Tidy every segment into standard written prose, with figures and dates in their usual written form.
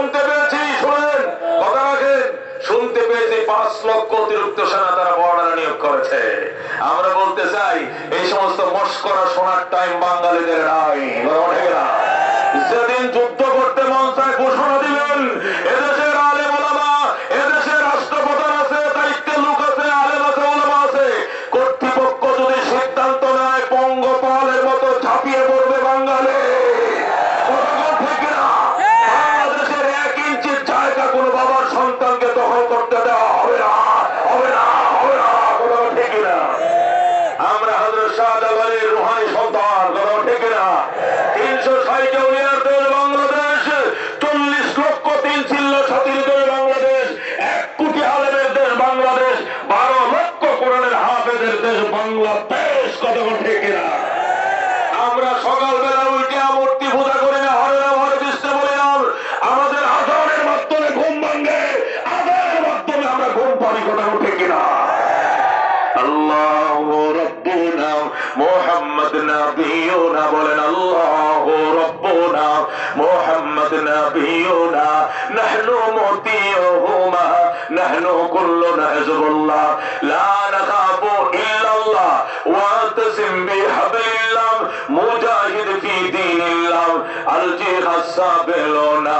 শুনতে পেয়েছি, শোনেন কথা রাখেন, শুনতে পেয়েছি 5 লক্ষ অতিরিক্ত সেনা তারা বর্ডারে নিয়োগ করেছে। আমরা বলতে চাই এই সমস্ত মস্করা শোনার টাইম বাঙালিদের নাই। যেদিন যুদ্ধ করতে মন চায় ঘোষণা দিবেন। এদেশের আলেম ওলামা, এদেশের রাষ্ট্রপ্রধান আছে, দায়িত্বের লোক আছে, আলেম আছে, ওলামা আছে, কর্তৃপক্ষ যদি সিদ্ধান্ত নেয় পঙ্গপালের মতো ঝাঁপিয়ে পড়বে বাঙালি। বাংলাদেশের 1 ইঞ্চির জায়গা কোন বাবার সন্তানকে দখল করতে দেওয়া হবে না, হবে না, হবে না। কথা ঠিক না? আমরা হযরত শাহজালালের রুহানি সন্তান। কথা ঠিক না? 360 উলিয়ার দেশ বাংলাদেশ, 40 লক্ষ 3 চিল্লা ছাতির দেশ বাংলাদেশ, 1 কোটি আলেমের দেশ বাংলাদেশ, 12 লক্ষ কোরআনের হাফেজের দেশ বাংলাদেশ। কথা ঠিক না? আমরা সকালবেলা উঠে মূর্তি পূজা করি না, হরে রাম হরে কৃষ্ণ বলি না, আমাদের আযানের মাধ্যমে ঘুম ভাঙে, আযানের মাধ্যমে আমরা ঘুম পারি। কথা ঠিক না? আল্লাহু রাব্বুনা মুহাম্মদ নাবিয়ুনা, বলেন আল্লাহু রাব্বুনা মুহাম্মদ নাবিয়ুনা, নাহনু মুতিউহুমা, নাহনু কুল্লুনা হিজবুল্লাহ, লা নাখাফু ইল্লাল্লাহ ওয়াতাসিম বিহাবলিল্লাহ, মুজাহিদ ফি দীনিল্লাহ, আল জিহাদ সাবিলুনা,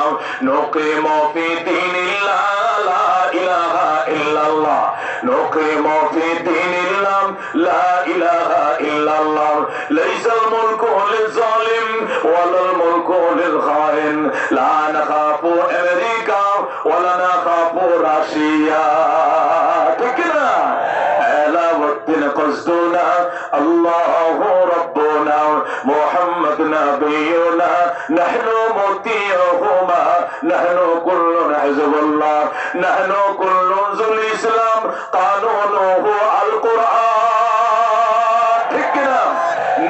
নুকিমু ফি দীনিল্লাহ, লা ইলাহা ইল্লাল্লাহ, নুকিমু ফি দীনিল্লাহ, লা ইলাহা ইল্লাল্লাহ, লাইসাল মুলকু লিয-যালিম ওয়ালাল মুলকু লিল-খাইন, লা নাখাফু আমেরিকা ওয়ালা নাখাফু রাশিয়া। ঠিক না? আলা ওয়াক্তিন কসদুনা, আল্লাহু রাব্বুনা মুহাম্মদ নাবিয়ুনা, নাহনু মুতিউহুমা, নাহনু কুল্লুনা হিজবুল্লাহ, নাহনু কুল্লুন যুল ইসলাম, কানুনুহু আল কুরআন। ঠিক না?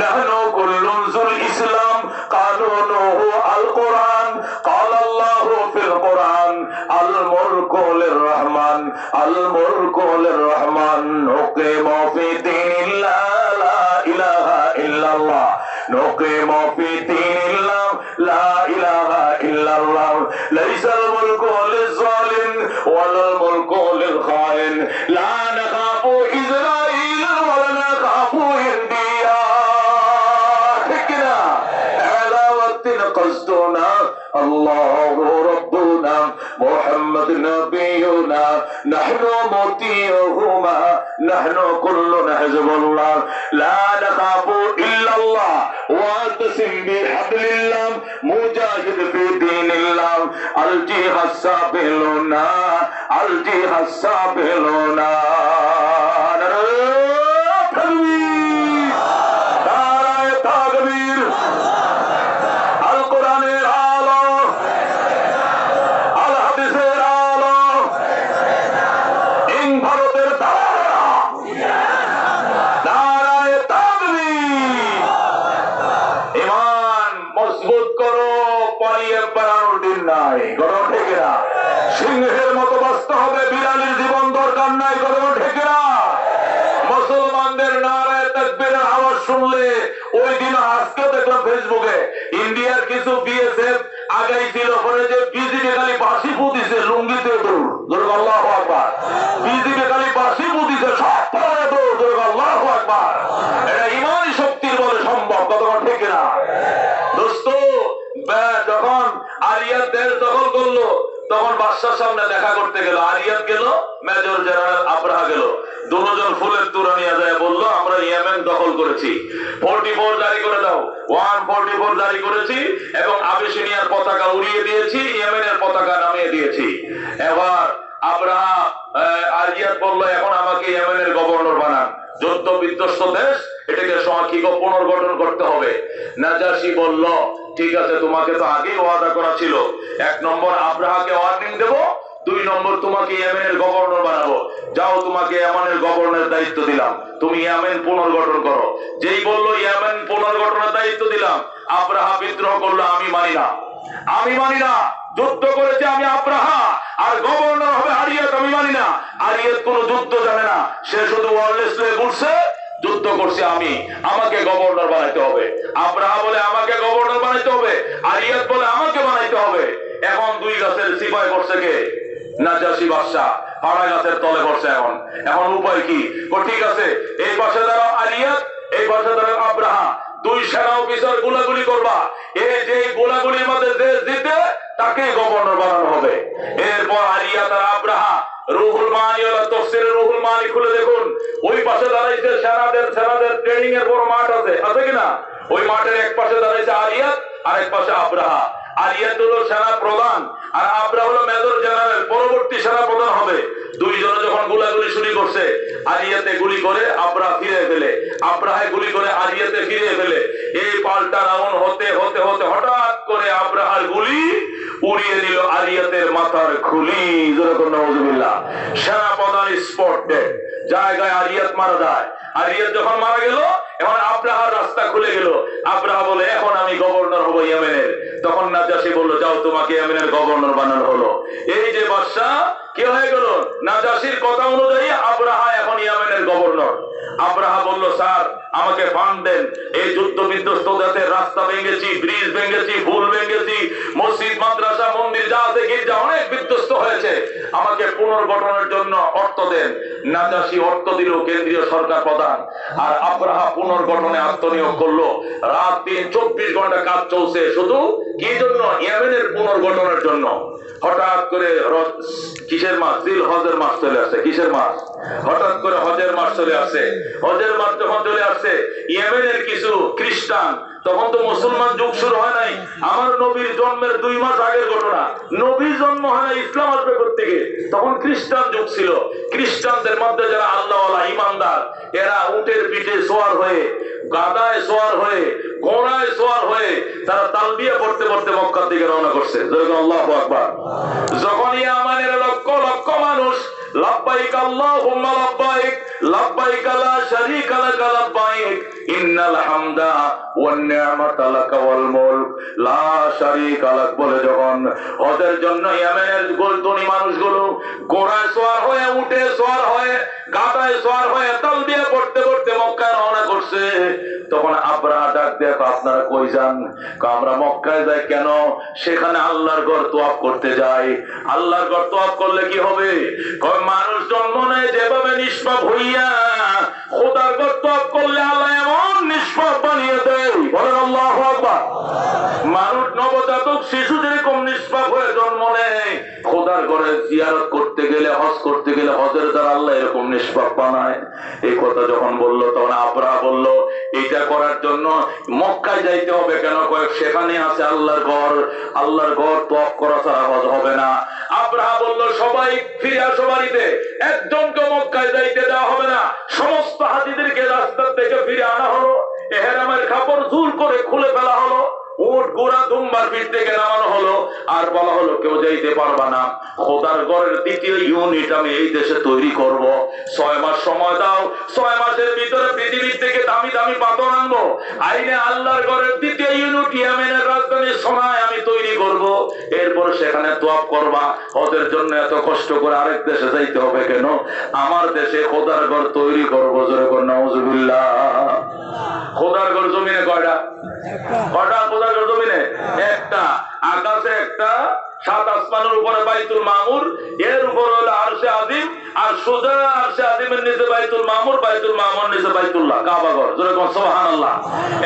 নাহনু কুল্লুন যুল ইসলাম, কানুনুহু আল কুরআন, قال الله في القرآن الملك للرحمن، الملك للرحمن، نقيم في دين الله، لا إله إلا الله، نقيم في دين الله، لا إله إلا الله، ليس الملك للظالم ولا الملك للخائن، لا نخاف إسرائيل ولا نخاف إنديا. ঠিক না? على وقت قصدنا الله ربنا محمد نبينا، نحن مطيعهما، نحن كلنا حزب الله، لا نخاف إلا الله واعتصم بحبل الله، مجاهد في دين الله، الجهاد السابلنا، الجهاد السابلنا. সিংহের মতো বাঁচতে হবে, বিড়ালের জীবন দরকার নাই। কথা ঠিক না? মুসলমানদের নারায়ে তাকবীরের আওয়াজ শুনলে ওই দিন, আজকে দেখলাম ফেসবুকে, ইন্ডিয়ার কিছু বিএসএফ আগাই ছিল, ওখানে যে বিজিবি খালি বাঁশি ফুদিছে, লুঙ্গিতে দৌড়, আল্লাহু আকবার। বিজিবি খালি বাঁশি ফুদিছে, সব পরে দৌড়, আল্লাহু আকবার। এটা ইমানি শক্তির বলে সম্ভব। কথা ঠিক না? দোস্ত, যখন আরিয়াত দেশ দখল করলো, তখন বাদশার সামনে দেখা করতে গেল। আরিয়াত গেল, মেজর জেনারেল আবরাহা গেল, দুজন ফুলের তুরা নিয়ে যায়, বললো আমরা ইয়েমেন দখল করেছি, 44 জারি করে দাও। 144 জারি করেছি এবং আবিসিনিয়ার পতাকা উড়িয়ে দিয়েছি, ইয়েমেনের পতাকা নামিয়ে দিয়েছি। এবার আবরাহা আরিয়াত বললো এখন আমাকে ইয়েমেনের গভর্নর বানান, যুদ্ধ বিধ্বস্ত দেশ, এটাকে সাময়িক পুনর্গঠন করতে হবে। নাজাশি বলল ঠিক আছে, তোমাকে তো আগেই ওয়াদা করা ছিল, 1 নম্বর আবরাহাকে ওয়ার্নিং দেব, 2 নম্বর তোমাকে ইয়েমেনের গভর্নর বানাবো, যাও তোমাকে ইয়েমেনের গভর্নরের দায়িত্ব দিলাম, তুমি ইয়েমেন পুনর্গঠন করো। যেই বলল ইয়েমেন পুনর্গঠনের দায়িত্ব দিলাম, আবরাহা বিদ্রোহ করলো, আমি মানি না, আমি মানি না, যুদ্ধ করেছে আমি আবরাহা, আর গভর্নর হবে আরিয়াত, আমি মানি না। আরিয়াত কোন যুদ্ধ জানে না, সে শুধু ওয়ারলেস হয়ে বলছে যুদ্ধ করছে আমি, আমাকে গভর্নর বানাইতে হবে। আবরাহা বলে আমাকে গভর্নর বানাইতে হবে, আরিয়াত বলে আমাকে বানাইতে হবে। এখন 2 গাছের সিপাই করছে কে? নাজাশী বাদশা পাড়া গাছের তলে করছে। এখন উপায় কি? ঠিক আছে, এই পাশে দাঁড়াও আরিয়াত, এই পাশে দাঁড়াও আব্রাহা, দুই সেনা অফিসার গুলাগুলি করবা। এই যে গোলাগুলির মধ্যে দেশ জিতে তাকে গভর্নর বানানো হবে। এরপর আরিয়াত আর আব্রাহা, রুহুল মানি ওলা তাফসীরে রুহুল মানি খুলে দেখুন, ওই পাশে দাঁড়াইছে সেনাদের ট্রেনিং এর বড় মাঠ আছে কিনা? ওই মাঠের এক পাশে দাঁড়াইছে আরিয়াত আর এক পাশে আব্রাহা। আরিয়াত হলো সেনা প্রধান আর আব্রাহা হলো মেজর জেনারেল, পরবর্তী সেনা প্রধান হবে। দুইজনে যখন গুলাগুলি শুরু করছে, আরিয়াতে গুলি করে আব্রাহা ফিরে ফেলে, আব্রাহায় গুলি করে আরিয়াতে ফিরে ফেলে। এই পাল্টা রাউন্ড হতে হতে হতে হঠাৎ করে আব্রাহার গুলি উড়িয়ে দিল আরিয়াতের মাথার খুলি। যেরকম নাউজুবিল্লাহ, সেনা প্রধান স্পট ডেড, জায়গায় আরিয়াত মারা যায়। আরিয়াত যখন মারা গেল, এখন আব্রাহার রাস্তা খুলে গেল। আব্রাহা বলে এখন আমি গভর্নর হব ইয়েমেনের। তখন নাজাশী বলল যাও, তোমাকে ইয়েমেনের গভর্নর বানানো হলো। এই যে বাদশা কি হয়ে গেল, নাজাশীর কথা অনুযায়ী আব্রাহা এখন ইয়েমেনের গভর্নর। আব্রাহা বলল স্যার আমাকে ফান্ড দেন, এই যুদ্ধ বিধ্বস্ত দেশের রাস্তা ভেঙেছি, ব্রিজ ভেঙেছি, পুল ভেঙেছি, মসজিদ মাদ্রাসা মন্দির যা আছে গির্জা অনেক বিধ্বস্ত হয়েছে, আমাকে পুনর্গঠনের জন্য অর্থ দেন। নাজাশী অর্থ দিল, কেন্দ্রীয় সরকার প্রধান। আর আব্রাহা পুনর্গঠনে আত্মনিয়োগ করলো। রাত দিন 24 ঘন্টা কাজ চলছে, শুধু কি জন্য? ইয়েমেনের পুনর্গঠনের জন্য। হঠাৎ করে কিসের মাস? জিল হজের মাস চলে আসে। কিসের মাস? হঠাৎ করে হজের মাস চলে আসে। হজের মাস যখন চলে আসছে, ইয়েমেনের কিছু খ্রিস্টান, তখন তো মুসলমান যুগ শুরু হয় নাই, আমার নবীর জন্মের 2 মাস আগের ঘটনা, নবীর জন্ম হয় না, ইসলাম আসবে কোত্থেকে? তখন খ্রিস্টান যুগ ছিল। খ্রিস্টানদের মধ্যে যারা আল্লাহওয়ালা ইমানদার, এরা উটের পিঠে সোয়ার হয়ে, গাদায় সোয়ার হয়ে, ঘোড়ায় সোয়ার হয়ে তারা তালবিয়া পড়তে পড়তে মক্কার দিকে রওনা করছে। আল্লাহু আকবার। যখন ইয়ামানের লক্ষ লক্ষ মানুষ লাব্বাইক আল্লাহুম্মা লাব্বাইক, লাব্বাইক লা শারীকা লাক লাব্বাইক, ইন্নাল হামদা ওয়ান নি'মাতা লাক ওয়াল মুলক লা শারীকা লাক বলে যখন হজের জন্য ইয়েমেনের গোলতনি মানুষগুলো ঘোড়ায় সওয়ার হয়ে, উটে সওয়ার হয়ে, গাধায় সওয়ার হয়ে তালবিয়া পড়তে পড়তে মক্কায় রওনা করছে, তখন আব্রাহা ডাক দেখো আপনারা কই যান? আমরা মক্কায় যাই। কেন? সেখানে আল্লাহর ঘর তওয়াফ করতে যাই। আল্লাহর ঘর তওয়াফ করলে কি হবে? মানুষ জন্ম নেয় যেভাবে নিষ্পাপ হইয়া, খোদার ঘর তওয়াফ করলে আল্লাহ এমন নিষ্পাপ বানিয়ে দেয়। বলেন আল্লাহু আকবার। মানুষ নবজাতক শিশু যেরকম নিষ্পাপ হয়ে জন্ম নেয়, খোদার ঘরে জিয়ারত করতে গেলে, হজ করতে গেলে হজের দ্বারা আল্লাহ এরকম নিষ্পাপ বানায়। এই কথা যখন বললো, তখন আব্রাহা বলল এটা করার জন্য মক্কায় যাইতে হবে। কেন? সেখানে আছে আল্লাহর ঘর, আল্লাহর ঘর তওয়াফ করা ছাড়া হজ হবে না। আব্রাহা বলল সবাই ফিরে আসো বাড়িতে, একজনকে মক্কায় যাইতে দেওয়া হবে না। সমস্ত হাজিদেরকে রাস্তা থেকে ফিরে আনা হলো, ইহরামের কাপড় জুল করে খুলে ফেলা হলো, উট ঘোড়া দুম্বার পিঠ থেকে নামানো হলো, আর বলা হলো কেউ যাইতে পারবা না। খোদার ঘরের দ্বিতীয় ইউনিট আমি এই দেশে তৈরি করব। 6 মাস সময় দাও, 6 মাসের ভিতরে পৃথিবীর থেকে দামি দামি পাথর আনবো, আইনে আল্লাহর ঘরের দ্বিতীয় ইউনিট ইয়েমেনের রাজধানী সোনায় আমি তৈরি করব। এরপর সেখানে তওয়াফ করবা। হজের জন্য এত কষ্ট করে আরেক দেশে যাইতে হবে কেন? আমার দেশে খোদার ঘর তৈরি করবো। জোরে করে নাউজুবিল্লাহ। খোদার ঘর জমিনে কয়টা? কয়টা খোদার ঘর জমিনে? একটা। আকাশে একটা, 7 আসমানের উপরে বাইতুল মামুর, এর উপর হলো আরশে আজিম, আর সোজা আরশে আজিমের নিচে বাইতুল মামুর, বাইতুল মামুর নিচে বাইতুল্লাহ, কাবা ঘর। জোরে কোন সুবহানাল্লাহ।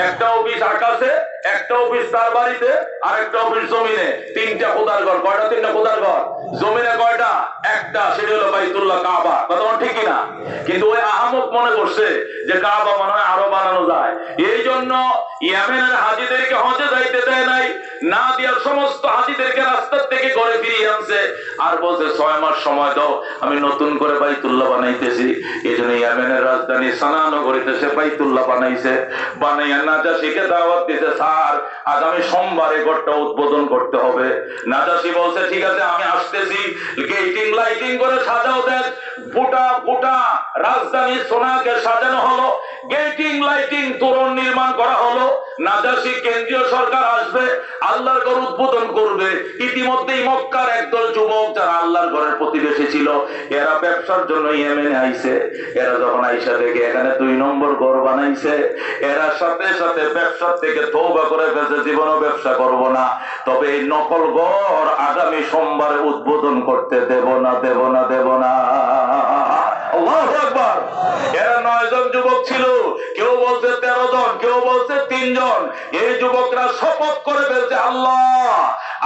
একটা অফিস আকাশে, একটা অফিস তার বাড়িতে, আর একটা অফিস জমিনে। 3টা খোদার ঘর। কয়টা? 3টা খোদার ঘর। জমিনে কয়টা? একটা, সেটা হলো বাইতুল্লাহ, কাবা। কথা ঠিক না? কিন্তু ওই আহমক মনে করছে যে কাবা মনে হয় আরো বানানো যায়, এই জন্য ইয়েমেনের হাজিদেরকে হজে যাইতে দেয় নাই, না দিয়া সমস্ত হাজিদেরকে রাস্তার থেকে ঘরে ফিরিয়ে আনছে, আর বলছে 6 মাস সময় দাও, আমি নতুন করে বাইতুল্লাহ বানাইতেছি। এই জন্য ইয়েমেনের রাজধানী সানা নগরীতে সে বাইতুল্লাহ বানাইছে। বানাইয়া নাজাশীকে দাওয়াত দিতে, স্যার আগামী সোমবারে ঘরটা উদ্বোধন করতে হবে। নাজাশী বলছে ঠিক আছে আমি আসতেছি, গেটিং লাইটিং করে সাজাও দেন, ফুটা ফুটা রাজধানী সোনাকে সাজানো হলো, গেটিং লাইটিং তোরণ নির্মাণ করা হলো। নাজাসি কেন্দ্রীয় সরকার আসবে, আল্লাহর ঘর উদ্বোধন করবে। ইতিমধ্যেই মক্কার একদল যুবক যারা আল্লাহর ঘরের প্রতিবেশী ছিল, এরা ব্যবসার জন্য ইয়েমেনে আইছে। এরা যখন আইসা দেখে এখানে 2 নম্বর ঘর বানাইছে, এরা সাথে সাথে ব্যবসার থেকে তওবা করে ফেলছে, জীবনও ব্যবসা করব না, তবে এই নকল ঘর আগামী সোমবারে উদ্বোধন করতে দেব না, দেব না, দেব না। আল্লাহু আকবার। এরা 9 জন যুবক ছিল, কেউ বলছে 13 জন, কেউ বলছে 3 জন। এই যুবকরা শপথ করে ফেলছে, আল্লাহ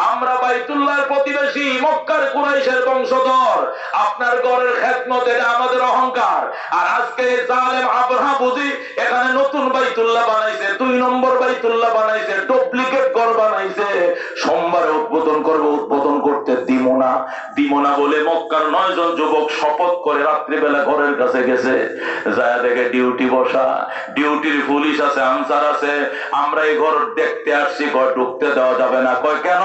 আমরা বাইতুল্লাহর প্রতিবেশী, মক্কার কুরাইশের বংশধর, আপনার ঘরের খেদমত এটা আমাদের অহংকার। আর আজকে জালেম আবরাহা বুঝি এখানে নতুন বাইতুল্লাহ বানাইছে, 2 নম্বর বাইতুল্লাহ বানাইছে, ডুপ্লিকেট ঘর বানাইছে। সোমবারে উদ্বোধন করবে, উদ্বোধন করতে দিব না, দিব না বলে মক্কার 9 জন যুবক শপথ করে রাত্রিবেলা ঘরের কাছে গেছে। যায় দেখে ডিউটি বসা, ডিউটির পুলিশ আছে, আনসার আছে। আমরা এই ঘর দেখতে আসছি, ঘর ঢুকতে দেওয়া যাবে না। কয় কেন?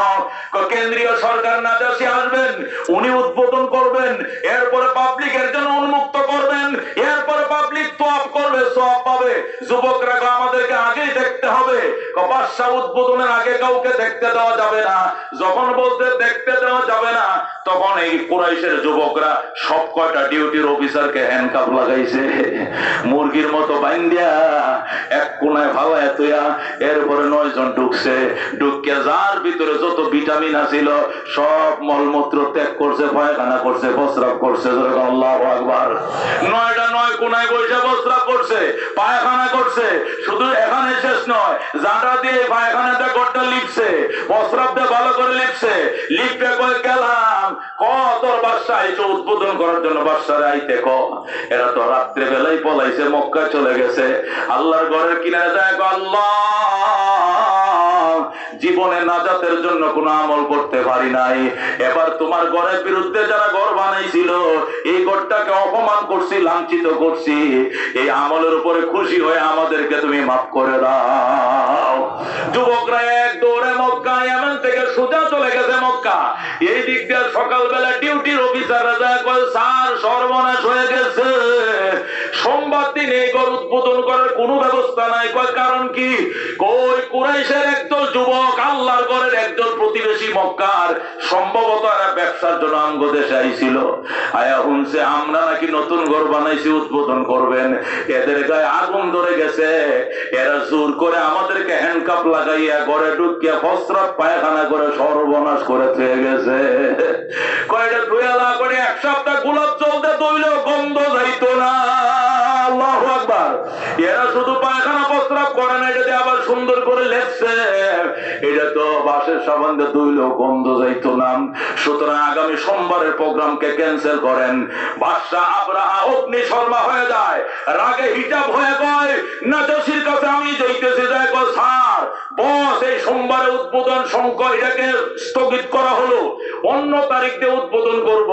কেন্দ্রীয় সরকার নাজাসি আসবেন, উনি উদ্বোধন করবেন, এরপরে পাবলিকের জন্য উন্মুক্ত করবেন, এরপরে পাবলিক তোয়াফ করবে, সওয়াব পাবে। যুবকরা আমাদেরকে আগেই দেখতে হবে। বাদশা উদ্বোধনের আগে কাউকে দেখতে দেওয়া যাবে না। যখন বলতে দেখতে দেওয়া যাবে না, তখন এই কুরাইশের যুবকরা সব কয়টা ডিউটির অফিসারকে হ্যান্ডকাপ লাগাইছে, মুরগির মতো বাইন্দিয়া এক কোনায় ভালায় তুইয়া। এরপরে 9 জন ঢুকছে, ঢুকিয়া যার ভিতরে যত ভিটামিন আছিল সব মলমূত্র ত্যাগ করছে, পায়খানা করছে, প্রস্রাব করছে। আল্লাহু আকবার। 9টা 9 কোনায় বসে প্রস্রাব করছে, পায়খানা করছে। শুধু এখানে শেষ নয়, যারা দিয়ে পায়খানাটা ঘরটা লিপছে, প্রস্রাবটা ভালো করে লিপছে, লিপে কয়ে গেলাম তোর বাদশা আইছে উদ্বোধন করার জন্য, বাদশারে আইতে ক। এরা তো রাত্রে বেলায় পলাইছে, মক্কা চলে গেছে। আল্লাহর ঘরের কিনারে যায়, আল্লাহ জীবনে নাজাতের জন্য কোন আমল করতে পারি নাই, এবার তোমার ঘরের বিরুদ্ধে যারা ঘর বানাইছিল, এই ঘরটাকে অপমান করছি, লাঞ্ছিত করছি, এই আমলের উপরে খুশি হয়ে আমাদেরকে তুমি মাফ করে দাও। যুবকরা এক দৌড়ে মক্কা, ইয়ামান থেকে সোজা চলে গেছে মক্কা। এই দিক দিয়ে সকালবেলা ডিউটির অফিসাররা যায়, স্যার সর্বনাশ হয়ে গেছে, সোমবার দিন এই ঘর উদ্বোধন করার কোনো ব্যবস্থা নাই। কারণ কি? কই কুরাইশের একদল যুবক আল্লাহর ঘরের একদল প্রতিবেশী মক্কার, সম্ভবত এরা ব্যবসার জন্য আঙ্গ দেশে আইছিল, আয়া শুনছে আমরা নাকি নতুন ঘর বানাইছি, উদ্বোধন করবেন। এদের গায়ে আগুন ধরে গেছে, এরা জোর করে আমাদেরকে হ্যান্ডকাপ লাগাইয়া ঘরে ঢুকিয়া প্রস্রাব পায়খানা করে সর্বনাশ করে থয়ে গেছে। কয়টা ধুয়ালা করে 1 সপ্তাহ গোলাপ জলতে দইলেও গন্ধ যাইতো না। আল্লাহু আকবার। এরা শুধু পায়খানা প্রস্রাব করে না, এটা আবার সুন্দর করে লেখছে, এটা তো বাসের সাবানে ধুইলেও গন্ধ যাইতো না। সুতরাং আগামী সোমবারের প্রোগ্রামকে ক্যান্সেল করেন। বাদশা আবরাহা অগ্নি শর্মা হয়ে যায়, রাগে হিজাব হয়ে কয় নাজাসির কাছে আমি যাইতেছি। যায় কয় স্যার বস, এই সোমবারে উদ্বোধন সংখ্যা এটাকে স্থগিত করা হলো, অন্য তারিখ দিয়ে উদ্বোধন করব।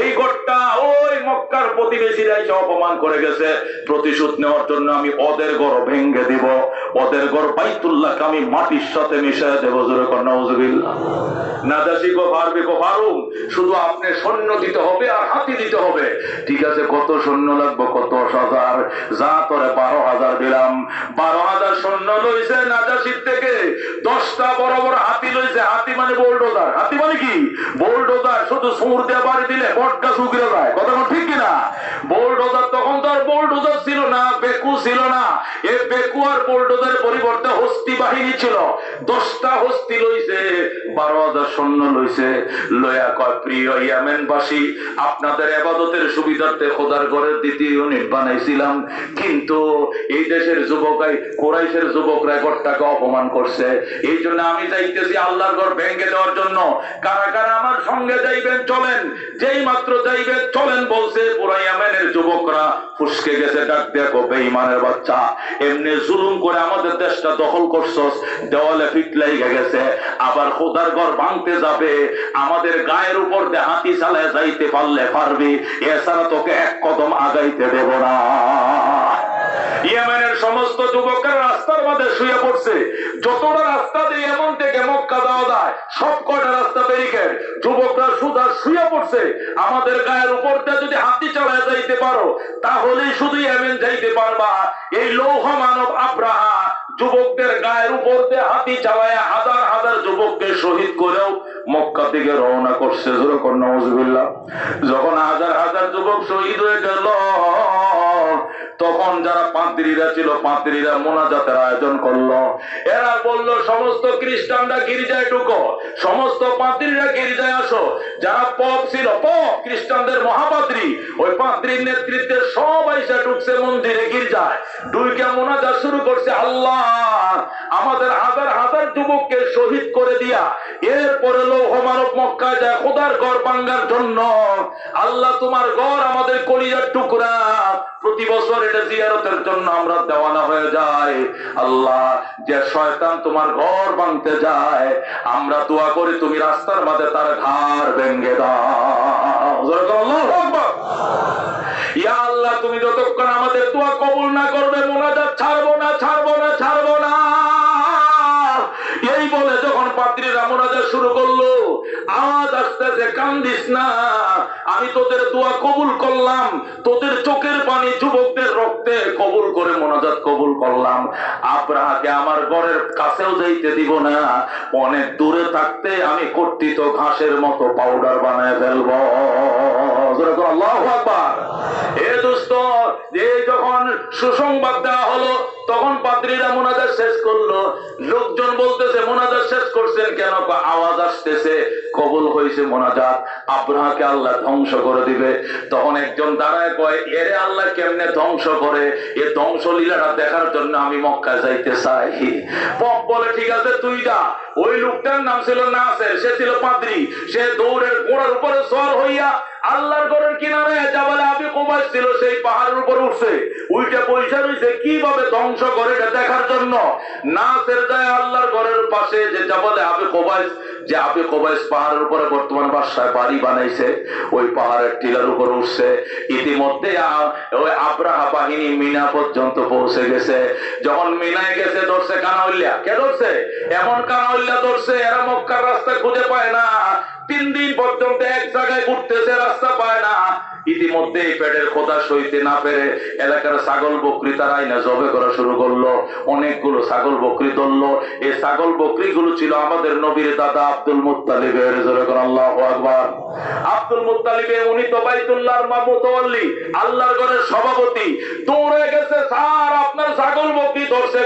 এই ঘরটা ওই মক্কার প্রতিবেশীরা এসে অপমান করে গেছে, প্রতিশোধ নেওয়ার জন্য আমি ওদের ঘর ভেঙে দিব, ওদের ঘর বাইতুল্লাহকে আমি মাটির সাথে মিশিয়ে দেবো। জোরে কর নাউজুবিল্লাহ। নাজাসি গো পারবে গো পারুম, শুধু আপনি সৈন্য দিতে হবে আর হাতি দিতে হবে। ঠিক আছে, কত সৈন্য লাগবে? কত 10,000। যা তোরে 12,000 দিলাম। 12,000 সৈন্য লইছে নাজাসির থেকে, 10টা বড় বড় হাতি লইছে। হাতি মানে বোলডোজার। হাতি মানে কি? বোলডোজার। শুধু সুর দিয়ে বাড়ি দিলে বটটা শুকিয়ে যায়, কথা ঠিক কিনা? বোলডোজার তখন তো আর বোলডোজার ছিল না, বেকু ছিল না। এই বেকু আর বোলডোজারের পরিবর্তে হস্তি বাহিনী ছিল। 10টা হস্তি লইছে, 12,000 সৈন্য লইছে। লয়া কয় প্রিয় ইয়ামেনবাসী, আপনাদের ইবাদতের সুবিধার্থে খোদার ঘরের 2য় ইউনিট বানাইছিলাম, কিন্তু এই দেশের যুবকাই কুরাইশের যুবকরা ঘরটাকে অপমান করছে। এই জন্য আমি যাইতেছি আল্লাহর ঘর ভেঙে দেওয়ার জন্য। কারা কারা আমার সঙ্গে যাইবেন? চলেন। যেই মাত্র যাইবেন চলেন বলছে, পুরা ইয়ামেনের যুবকরা ফুসকে গেছে, ডাক দেখো বেঈমানের বাচ্চা, এমনি জুলুম করে আমাদের দেশটা দখল করছস, দেওয়ালে ফিট লাগিয়ে গেছে, আবার খোদার ঘর ভাঙতে যাবে, আমাদের গায়ের উপর দিয়ে হাতি চালায় যাইতে পারলে পারবি, এছাড়া তোকে 1 কদম আগাইতে দেব না। ইয়েমেনের সমস্ত যুবকের রাস্তার মধ্যে শুয়ে পড়ছে। যতটা রাস্তা দিয়ে এমন থেকে মক্কা যাওয়া যায় সব কয়টা রাস্তা ব্যারিকেড, যুবকরা সুদা শুয়ে পড়ছে। আমাদের গায়ের উপর দিয়ে যদি হাতি চালায় যাইতে পারো তাহলেই শুধু ইয়েমেন যাইতে পারবা। এই লৌহ মানব আব্রাহা যুবকদের গায়ের উপর দিয়ে হাতি চালায় হাজার হাজার যুবককে শহীদ করেও মক্কা থেকে রওনা করছে। নাউজুবিল্লাহ। যখন হাজার হাজার যুবক শহীদ হয়ে গেল তখন যারা পাদ্রীরা ছিল পাদ্রীরা মোনাজাতের আয়োজন করলো। এরা বলল সমস্ত খ্রিস্টানরা গির্জায় ঢুকো, সমস্ত পাদ্রীরা গির্জায় আসো। যারা পপ ছিল পপ খ্রিস্টানদের মহাপাদ্রী, ওই পাদ্রীর নেতৃত্বে সব এসে ঢুকছে মন্দিরে গির্জায়। ঢুকে মোনাজাত শুরু করছে, আল্লাহ আমাদের হাজার হাজার যুবককে শহীদ করে দিয়া এরপরে লৌহ মানব মক্কায় যায় খোদার ঘর ভাঙ্গার জন্য। আল্লাহ তোমার ঘর আমাদের কলিজার টুকরা, প্রতি বছর এটা জিয়ারতের জন্য আমরা দেওয়ানা হয়ে যাই। আল্লাহ যে শয়তান তোমার ঘর ভাঙতে যায় আমরা দোয়া করি তুমি রাস্তার মাঝে তার ঘাড় ভেঙে দাও। আল্লাহু আকবার। ইয়া আল্লাহ তুমি যতক্ষণ আমাদের দোয়া কবুল না করবে মোনাজাত ছাড়বো না ছাড়বো না ছাড়বো না। এই বলে যখন পাদ্রীরা মোনাজাত শুরু করলো, আওয়াজ আসতেছে কান্দিস না, আমি তোদের দোয়া কবুল করলাম, তোদের চোখের পানি যুবকদের রক্তে কবুল করে মোনাজাত কবুল করলাম। আব্রাহাকে আমার ঘরের কাছেও যাইতে দিব না, অনেক দূরে থাকতে আমি কর্তৃত ঘাসের মতো পাউডার বানায় ফেলবো। আল্লাহু আকবার। এ দোস্ত, এই যখন সুসংবাদ দেওয়া হলো তখন পাদ্রীরা মোনাজাত শেষ করলো। লোকজন বলতেছে মোনাজাত শেষ করছেন কেন? আওয়াজ আসতেছে কবুল হয়েছে মোনাজাত, আব্রাহাকে আল্লাহ ধ্বংস করে দিবে। তখন একজন দাঁড়ায় কয়, এরে আল্লাহ কেমনে ধ্বংস করে? এ ধ্বংস লীলাটা দেখার জন্য আমি মক্কা যাইতে চাই। পপ বলে ঠিক আছে তুই যা। ওই লোকটার নাম ছিল নাসের, সে ছিল পাদ্রী। সে দৌড়ের ঘোড়ার উপরে সওয়ার হইয়া আল্লাহর ঘরের কিনারে জাবালে আবি কুবাইস ছিল সেই পাহাড়ের উপর উঠছে। উইটা পয়সা রয়েছে কিভাবে ধ্বংস করে এটা দেখার জন্য। নাসের যায় আল্লাহর ঘরের পাশে যে জাবালে আবি কুবাইস, যে আবি কুবাইস পাহাড়ের উপরে বর্তমান বাসায় বাড়ি বানাইছে, ওই পাহাড়ের টিলার উপর উঠছে। ইতিমধ্যে ওই আব্রাহা বাহিনী মিনা পর্যন্ত পৌঁছে গেছে। যখন মিনায় গেছে ধরছে কানাউল্লা। কে ধরছে? এমন কানাউল্লা ধরছে এরা মক্কার রাস্তা খুঁজে পায় না। 3 দিন পর্যন্ত এক জায়গায় ঘুরতেছে, রাস্তা পায় না। ইতিমধ্যে পেটের খোদা সইতে না পেরে এলাকার ছাগল বকরি তারা আইনা জবে করা শুরু করলো। অনেকগুলো ছাগল বকরি ধরলো। এই ছাগল বকরি গুলো ছিল আমাদের নবীর দাদা আব্দুল মুত্তালিবের। আল্লাহু আকবার। আব্দুল মুত্তালিবে উনি তো বাইতুল্লাহর মুতাওয়াল্লি, আল্লাহর ঘরের সভাপতি। দৌড়ে গেছে, স্যার আপনার ছাগল বকরি ধরছে।